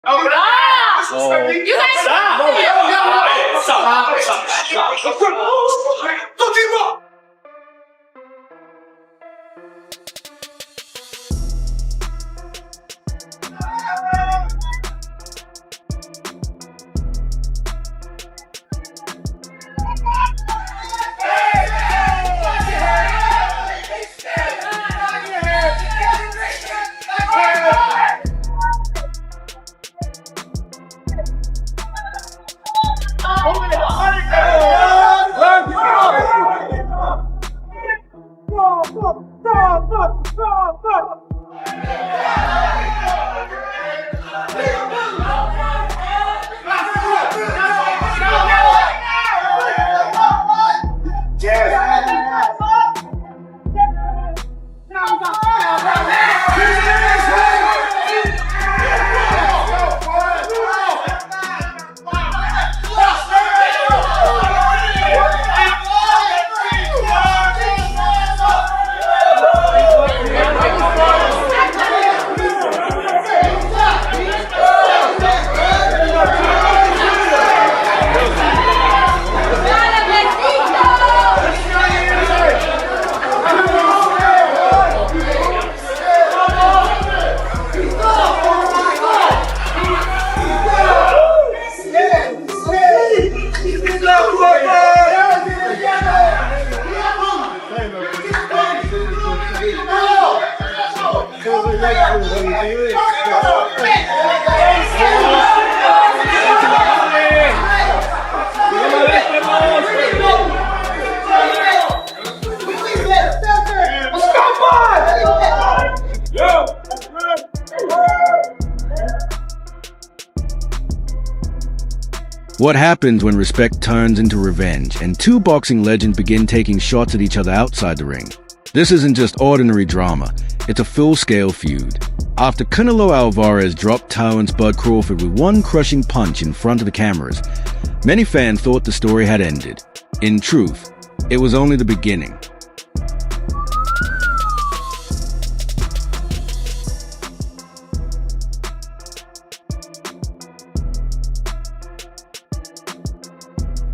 Oh, you guys stop. What happens when respect turns into revenge and two boxing legends begin taking shots at each other outside the ring? This isn't just ordinary drama, it's a full-scale feud. After Canelo Alvarez dropped Terence Bud Crawford with one crushing punch in front of the cameras, many fans thought the story had ended. In truth, it was only the beginning.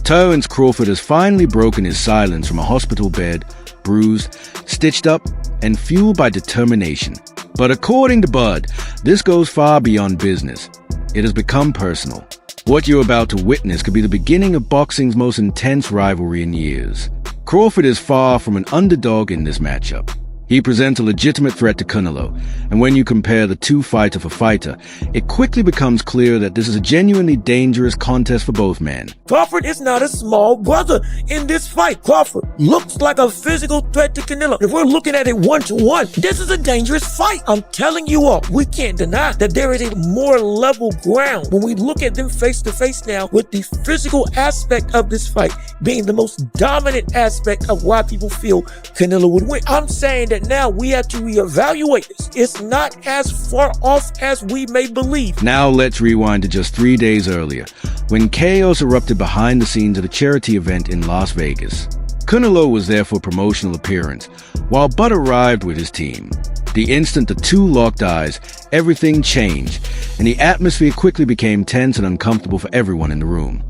Terence Crawford has finally broken his silence from a hospital bed, bruised, stitched up, and fueled by determination. But according to Bud, this goes far beyond business. It has become personal. What you're about to witness could be the beginning of boxing's most intense rivalry in years. Crawford is far from an underdog in this matchup. He presents a legitimate threat to Canelo, and when you compare the two fighter for fighter, it quickly becomes clear that this is a genuinely dangerous contest for both men. Crawford is not a small brother in this fight. Crawford looks like a physical threat to Canelo. If we're looking at it 1-to-1, this is a dangerous fight. I'm telling you all, we can't deny that there is a more level ground when we look at them face to face now, with the physical aspect of this fight being the most dominant aspect of why people feel Canelo would win. I'm saying that now we have to reevaluate this. It's not as far off as we may believe. Now let's rewind to just 3 days earlier, when chaos erupted behind the scenes at a charity event in Las Vegas. Canelo was there for a promotional appearance, while Bud arrived with his team. The instant the two locked eyes, everything changed, and the atmosphere quickly became tense and uncomfortable for everyone in the room.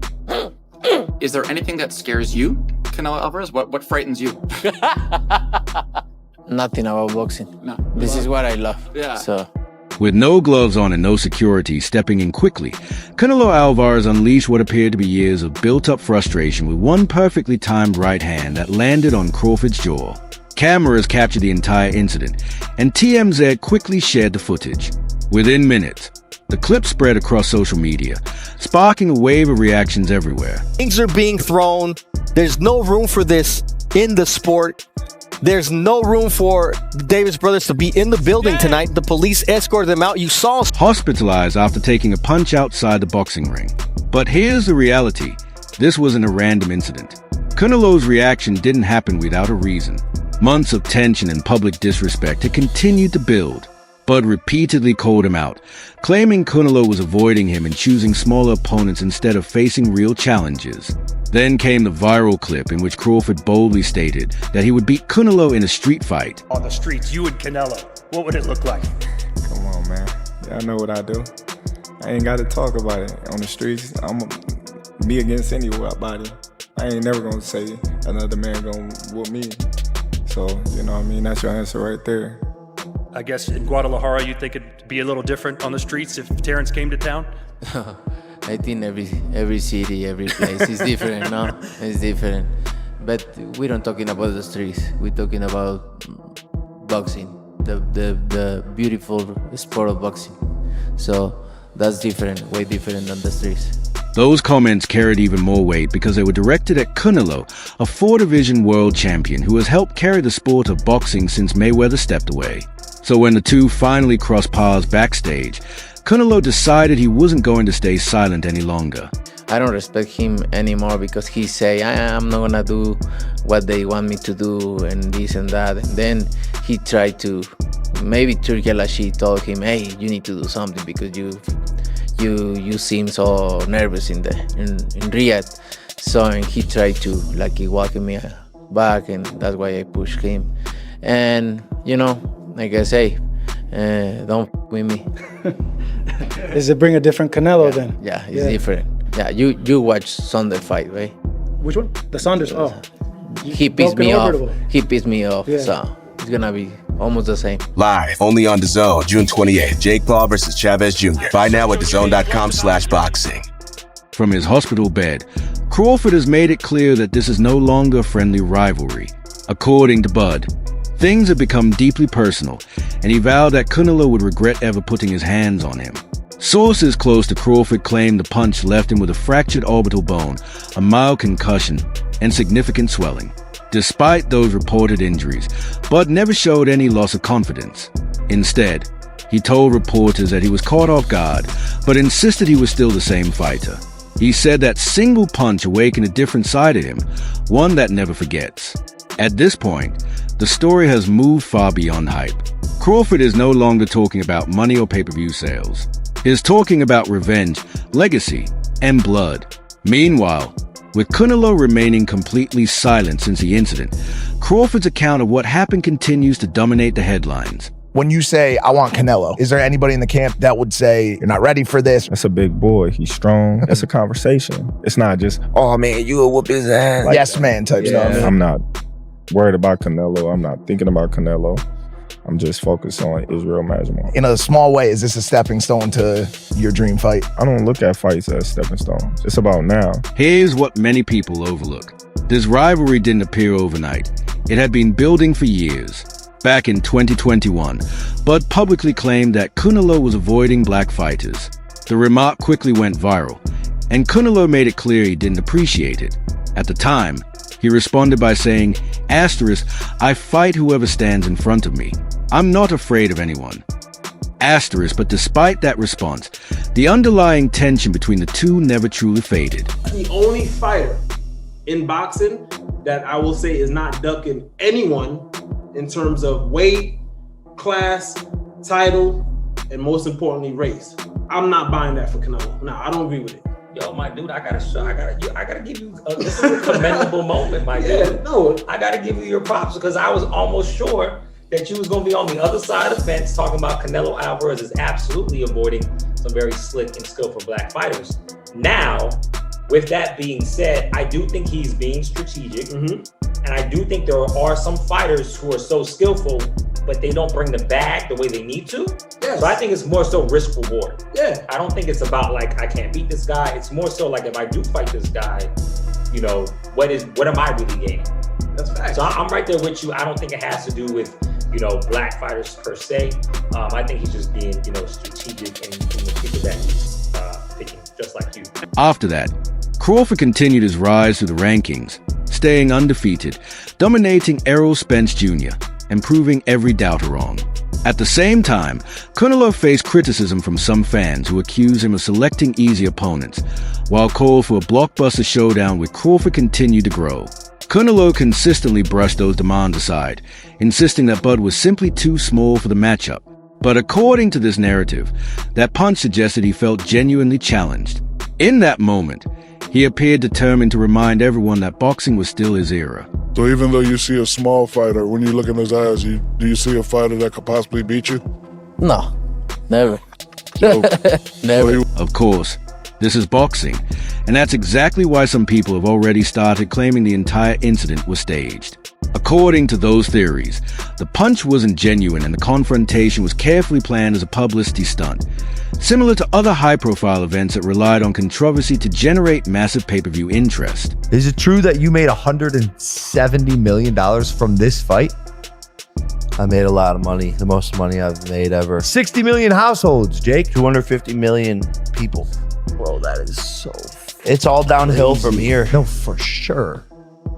Is there anything that scares you, Canelo Alvarez? What frightens you? Nothing about boxing. No. This is what I love. Yeah. So. With no gloves on and no security stepping in quickly, Canelo Alvarez unleashed what appeared to be years of built-up frustration with one perfectly timed right hand that landed on Crawford's jaw. Cameras captured the entire incident, and TMZ quickly shared the footage. Within minutes, the clip spread across social media, sparking a wave of reactions everywhere. Things are being thrown. There's no room for this in the sport. There's no room for the Davis brothers to be in the building tonight. The police escorted them out. You saw hospitalized after taking a punch outside the boxing ring. But here's the reality. This wasn't a random incident. Canelo's reaction didn't happen without a reason. Months of tension and public disrespect had continued to build. Bud repeatedly called him out, claiming Canelo was avoiding him and choosing smaller opponents instead of facing real challenges. Then came the viral clip in which Crawford boldly stated that he would beat Canelo in a street fight. On the streets, you and Canelo, what would it look like? Come on, man. Y'all know what I do. I ain't got to talk about it on the streets. I'm me against anybody. I ain't never gonna say another man gonna whoop me. So, you know what I mean? That's your answer right there. I guess in Guadalajara, you think it'd be a little different on the streets if Terence came to town? I think every city, every place is different, no? It's different. But we don't talking about the streets. We're talking about boxing, the beautiful sport of boxing. So that's different, way different than the streets. Those comments carried even more weight because they were directed at Canelo, a 4-division world champion who has helped carry the sport of boxing since Mayweather stepped away. So when the two finally crossed paths backstage, Canelo decided he wasn't going to stay silent any longer. I don't respect him anymore because he say, I'm not gonna do what they want me to do and this and that. And then he tried to, maybe Turki Al-Ashi told him, hey, you need to do something because you seem so nervous in Riyadh. So he tried to walk me back, and that's why I pushed him. And like I say, don't f with me. Does it bring a different Canelo then? Yeah, it's different. Yeah, you watch Sunday fight, right? Which one? The Saunders. Oh, he pissed me off. He pissed me off. Yeah. So it's gonna be almost the same. Live only on DAZN, June 28th. Jake Paul versus Chavez Jr. Buy now at DAZN.com/boxing. From his hospital bed, Crawford has made it clear that this is no longer a friendly rivalry. According to Bud, things have become deeply personal, and he vowed that Canelo would regret ever putting his hands on him. Sources close to Crawford claim the punch left him with a fractured orbital bone, a mild concussion, and significant swelling. Despite those reported injuries, Bud never showed any loss of confidence. Instead, he told reporters that he was caught off guard, but insisted he was still the same fighter. He said that single punch awakened a different side of him, one that never forgets. At this point, the story has moved far beyond hype. Crawford is no longer talking about money or pay-per-view sales. He's talking about revenge, legacy, and blood. Meanwhile, with Canelo remaining completely silent since the incident, Crawford's account of what happened continues to dominate the headlines. When you say, I want Canelo, is there anybody in the camp that would say, you're not ready for this? That's a big boy. He's strong. That's a conversation. It's not just, oh man, you'll whoop his ass. Like yes, man type stuff. I'm not worried about Canelo. I'm not thinking about Canelo. I'm just focused on Israel Majumdar. In a small way, is this a stepping stone to your dream fight? I don't look at fights as stepping stones. It's about now. Here's what many people overlook. This rivalry didn't appear overnight. It had been building for years. Back in 2021, Bud publicly claimed that Canelo was avoiding black fighters. The remark quickly went viral, and Canelo made it clear he didn't appreciate it. At the time, he responded by saying, asterisk, I fight whoever stands in front of me. I'm not afraid of anyone. Asterisk, but despite that response, the underlying tension between the two never truly faded. The only fighter in boxing that I will say is not ducking anyone in terms of weight, class, title, and most importantly, race. I'm not buying that for Canelo. No, I don't agree with it. Yo, my dude, I gotta give you this is a commendable moment, my dude. No, I gotta give you your props because I was almost sure that you was gonna be on the other side of the fence talking about Canelo Alvarez is absolutely avoiding some very slick and skillful black fighters. Now, with that being said, I do think he's being strategic, and I do think there are some fighters who are so skillful, but they don't bring the bag the way they need to. Yes. So I think it's more so risk reward. Yeah. I don't think it's about like, I can't beat this guy. It's more so like, if I do fight this guy, you know, what am I really gaining? That's fact. So I'm right there with you. I don't think it has to do with, you know, black fighters per se. I think he's just being, you know, strategic and the people that he's picking, just like you. After that, Crawford continued his rise through the rankings, staying undefeated, dominating Errol Spence Jr., and proving every doubter wrong. At the same time, Canelo faced criticism from some fans who accused him of selecting easy opponents, while calls for a blockbuster showdown with Crawford continued to grow. Canelo consistently brushed those demands aside, insisting that Bud was simply too small for the matchup. But according to this narrative, that punch suggested he felt genuinely challenged. In that moment, he appeared determined to remind everyone that boxing was still his era. So even though you see a small fighter, when you look in his eyes, do you see a fighter that could possibly beat you? No, never. Never. Of course, this is boxing, and that's exactly why some people have already started claiming the entire incident was staged. According to those theories, the punch wasn't genuine and the confrontation was carefully planned as a publicity stunt, similar to other high-profile events that relied on controversy to generate massive pay-per-view interest. Is it true that you made $170 million from this fight? I made a lot of money, the most money I've made ever. 60 million households, Jake. 250 million people. Bro, that is so It's all downhill from here. No, for sure.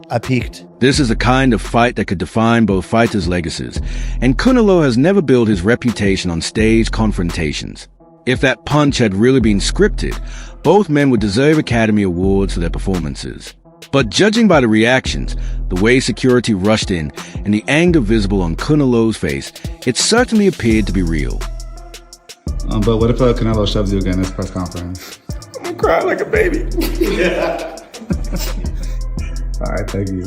I peaked. This is the kind of fight that could define both fighters' legacies, and Canelo has never built his reputation on staged confrontations. If that punch had really been scripted, both men would deserve Academy Awards for their performances. But judging by the reactions, the way security rushed in, and the anger visible on Canelo's face, it certainly appeared to be real. But what if Canelo shoves you again in this press conference? I'm gonna cry like a baby. All right, thank you.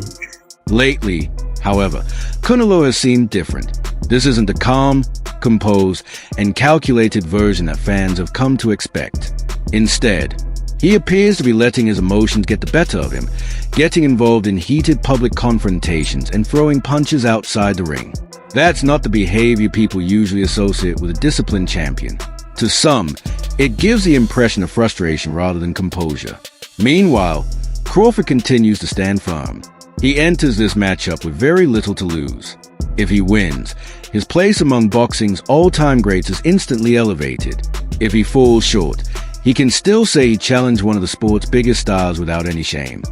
Lately, however, Canelo has seemed different. This isn't the calm, composed, and calculated version that fans have come to expect. Instead, he appears to be letting his emotions get the better of him, getting involved in heated public confrontations and throwing punches outside the ring. That's not the behavior people usually associate with a disciplined champion. To some, it gives the impression of frustration rather than composure. Meanwhile, Crawford continues to stand firm. He enters this matchup with very little to lose. If he wins, his place among boxing's all-time greats is instantly elevated. If he falls short, he can still say he challenged one of the sport's biggest stars without any shame.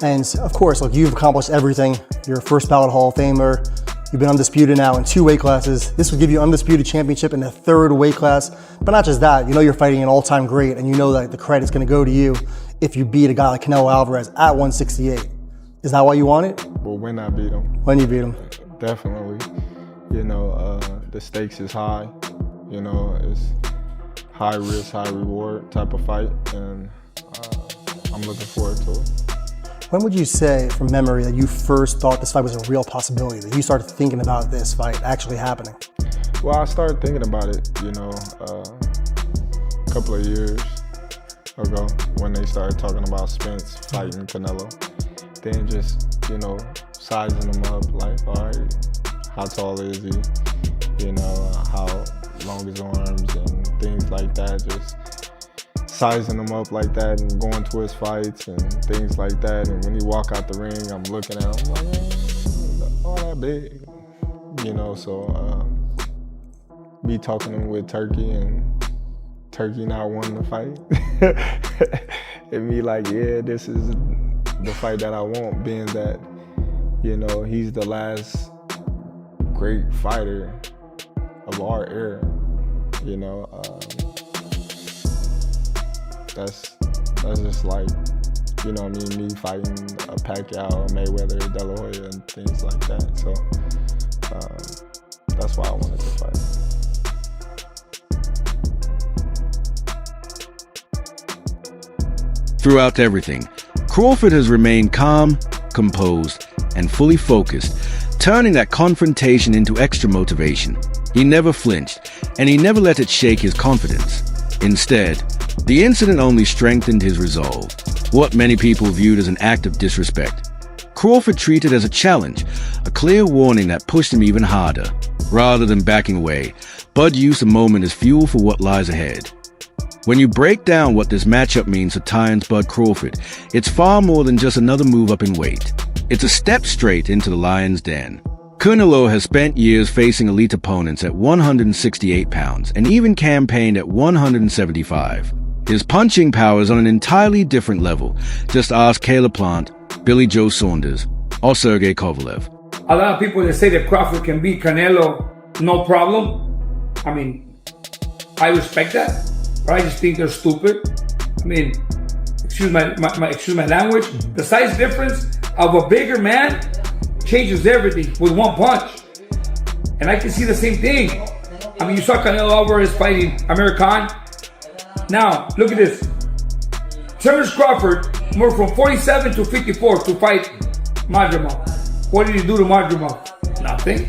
And of course, look, you've accomplished everything. You're a first ballot Hall of Famer. You've been undisputed now in 2 weight classes. This would give you undisputed championship in the 3rd weight class. But not just that, you know you're fighting an all-time great, and you know that the credit's gonna go to you if you beat a guy like Canelo Alvarez at 168. Is that why you want it? Well, when I beat him. When you beat him. Definitely. You know, the stakes is high. You know, it's high risk, high reward type of fight, and I'm looking forward to it. When would you say, from memory, that you first thought this fight was a real possibility, that you started thinking about this fight actually happening? Well, I started thinking about it, you know, a couple of years ago when they started talking about Spence fighting Canelo. Then just, you know, sizing him up, like, all right, how tall is he? You know, how long his arms and things like that. Just sizing him up like that and going to his fights and things like that. And when he walk out the ring, I'm looking at him like, oh, that big. You know, so me talking with Turkey and Turkey not wanting to fight. And me like, yeah, this is the fight that I want, being that, you know, he's the last great fighter of our era. You know, that's just like, you know what I mean, me fighting a Pacquiao, Mayweather, De La Hoya, and things like that. So that's why I wanted to fight. Throughout everything, Crawford has remained calm, composed, and fully focused, turning that confrontation into extra motivation. He never flinched, and he never let it shake his confidence. Instead, the incident only strengthened his resolve. What many people viewed as an act of disrespect, Crawford treated as a challenge, a clear warning that pushed him even harder. Rather than backing away, Bud used the moment as fuel for what lies ahead. When you break down what this matchup means for Tyrant's Bud Crawford, it's far more than just another move up in weight. It's a step straight into the lion's den. Canelo has spent years facing elite opponents at 168 pounds and even campaigned at 175. His punching power is on an entirely different level. Just ask Caleb Plant, Billy Joe Saunders, or Sergey Kovalev. A lot of people that say that Crawford can beat Canelo, no problem. I mean, I respect that, but I just think they're stupid. I mean, excuse my language. The size difference of a bigger man changes everything with one punch. And I can see the same thing. I mean, you saw Canelo Alvarez fighting Amir Khan. Now, look at this. Terence Crawford moved from 47 to 54 to fight Madrimov. What did he do to Madrimov? Nothing.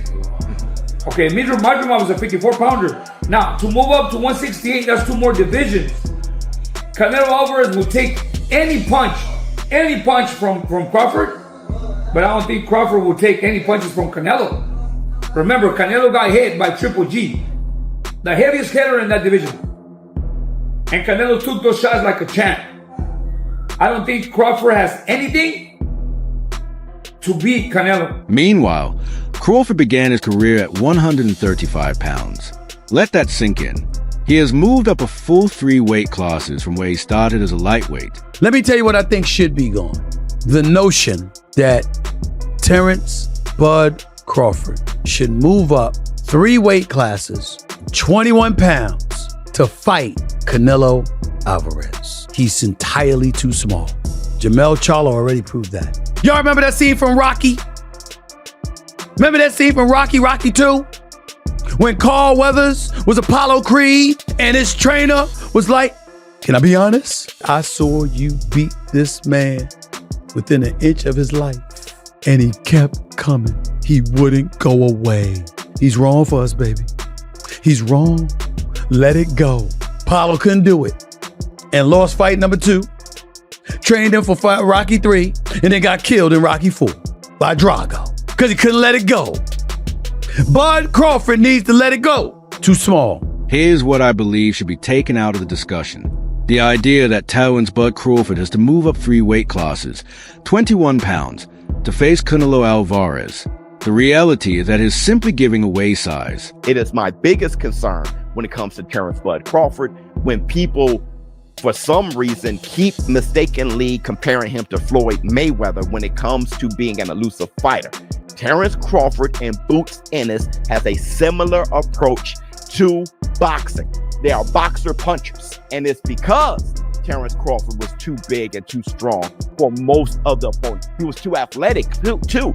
Okay, Madrimov was a 54-pounder. Now, to move up to 168, that's 2 more divisions. Canelo Alvarez will take any punch from Crawford, but I don't think Crawford will take any punches from Canelo. Remember, Canelo got hit by Triple G, the heaviest hitter in that division. And Canelo took those shots like a champ. I don't think Crawford has anything to beat Canelo. Meanwhile, Crawford began his career at 135 pounds. Let that sink in. He has moved up a full 3 weight classes from where he started as a lightweight. Let me tell you what I think should be gone. The notion that Terence Bud Crawford should move up 3 weight classes, 21 pounds, to fight Canelo Alvarez. He's entirely too small. Jermell Charlo already proved that. Y'all remember that scene from Rocky? Remember that scene from Rocky 2? When Carl Weathers was Apollo Creed and his trainer was like, can I be honest? I saw you beat this man within an inch of his life. And he kept coming. He wouldn't go away. He's wrong for us, baby. He's wrong. Let it go. Apollo couldn't do it. And lost fight number 2. Trained him for fight Rocky 3 and then got killed in Rocky 4 by Drago because he couldn't let it go. Bud Crawford needs to let it go. Too small. Here's what I believe should be taken out of the discussion. The idea that Terence Bud Crawford has to move up 3 weight classes, 21 pounds, to face Canelo Alvarez. The reality is that he's simply giving away size. It is my biggest concern when it comes to Terence Bud Crawford when people, for some reason, keep mistakenly comparing him to Floyd Mayweather when it comes to being an elusive fighter. Terence Crawford and Boots Ennis has a similar approach to boxing. They are boxer punchers, and it's because Terence Crawford was too big and too strong for most of the opponents. He was too athletic too.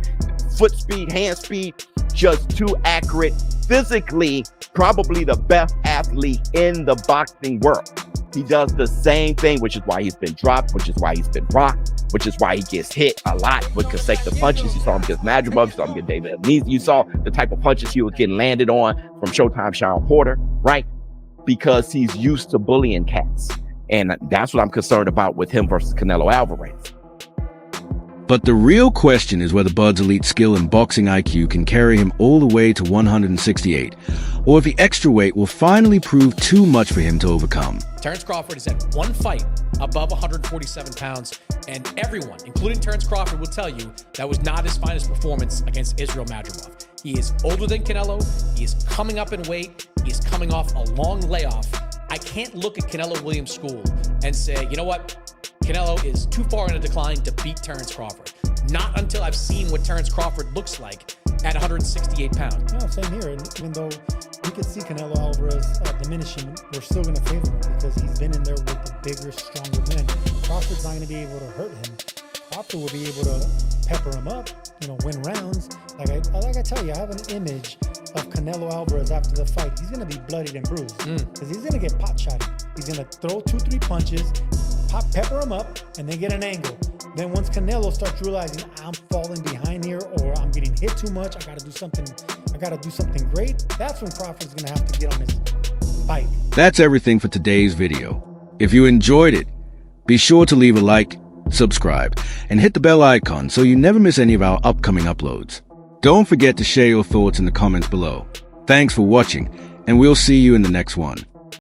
Foot speed, hand speed, just too accurate. Physically, probably the best athlete in the boxing world. He does the same thing, which is why he's been dropped, which is why he's been rocked, which is why he gets hit a lot with consecutive punches. You saw him against Madrigal, you saw him against David Aziz. You saw the type of punches he was getting landed on from Showtime Sean Porter, right? Because he's used to bullying cats. And that's what I'm concerned about with him versus Canelo Alvarez. But the real question is whether Bud's elite skill and boxing IQ can carry him all the way to 168, or if the extra weight will finally prove too much for him to overcome. Terence Crawford is at 1 fight above 147 pounds, and everyone, including Terence Crawford, will tell you that was not his finest performance against Israel Madrimov. He is older than Canelo, he is coming up in weight, he is coming off a long layoff. I can't look at Canelo Williams' school and say, you know what? Canelo is too far in a decline to beat Terence Crawford. Not until I've seen what Terence Crawford looks like at 168 pounds. No, same here. And even though we could see Canelo Alvarez diminishing, we're still going to favor him because he's been in there with the bigger, stronger men. Crawford's not going to be able to hurt him. Crawford will be able to pepper him up, win rounds. Like I tell you, I have an image of Canelo Alvarez after the fight. He's going to be bloodied and bruised because he's going to get pot shotted. He's going to throw 2-3 punches, pepper him up, and then get an angle. Then once Canelo starts realizing I'm falling behind here or I'm getting hit too much, I gotta do something great, that's when Crawford's gonna have to get on his bike. That's everything for today's video. If you enjoyed it, be sure to leave a like, subscribe, and hit the bell icon so you never miss any of our upcoming uploads. Don't forget to share your thoughts in the comments below. Thanks for watching, and we'll see you in the next one.